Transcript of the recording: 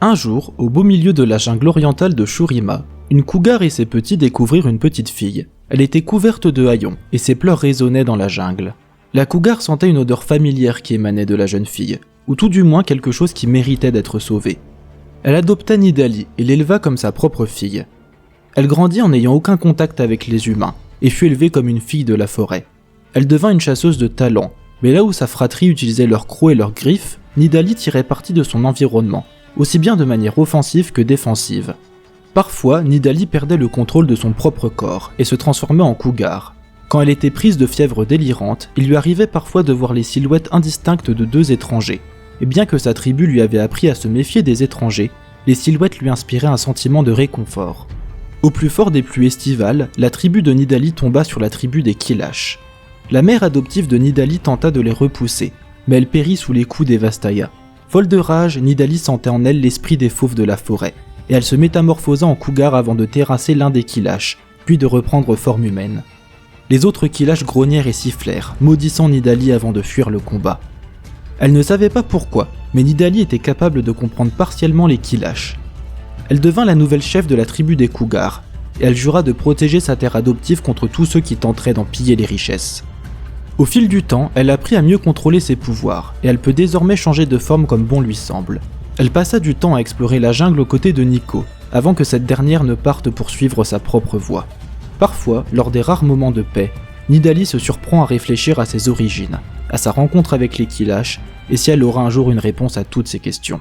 Un jour, au beau milieu de la jungle orientale de Shurima, une cougar et ses petits découvrirent une petite fille. Elle était couverte de haillons, et ses pleurs résonnaient dans la jungle. La cougar sentait une odeur familière qui émanait de la jeune fille, ou tout du moins quelque chose qui méritait d'être sauvé. Elle adopta Nidalee et l'éleva comme sa propre fille. Elle grandit en n'ayant aucun contact avec les humains, et fut élevée comme une fille de la forêt. Elle devint une chasseuse de talent, mais là où sa fratrie utilisait leurs crocs et leurs griffes, Nidalee tirait parti de son environnement, aussi bien de manière offensive que défensive. Parfois, Nidalee perdait le contrôle de son propre corps et se transformait en cougar. Quand elle était prise de fièvre délirante, il lui arrivait parfois de voir les silhouettes indistinctes de deux étrangers. Et bien que sa tribu lui avait appris à se méfier des étrangers, les silhouettes lui inspiraient un sentiment de réconfort. Au plus fort des pluies estivales, la tribu de Nidalee tomba sur la tribu des Kilash. La mère adoptive de Nidalee tenta de les repousser, mais elle périt sous les coups des Vastaya. Folle de rage, Nidalee sentait en elle l'esprit des fauves de la forêt, et elle se métamorphosa en cougar avant de terrasser l'un des Kilash, puis de reprendre forme humaine. Les autres Kilash grognèrent et sifflèrent, maudissant Nidalee avant de fuir le combat. Elle ne savait pas pourquoi, mais Nidalee était capable de comprendre partiellement les Kilash. Elle devint la nouvelle chef de la tribu des cougars, et elle jura de protéger sa terre adoptive contre tous ceux qui tenteraient d'en piller les richesses. Au fil du temps, elle apprit à mieux contrôler ses pouvoirs, et elle peut désormais changer de forme comme bon lui semble. Elle passa du temps à explorer la jungle aux côtés de Nico, avant que cette dernière ne parte pour suivre sa propre voie. Parfois, lors des rares moments de paix, Nidalee se surprend à réfléchir à ses origines, à sa rencontre avec les Kilash, et si elle aura un jour une réponse à toutes ces questions.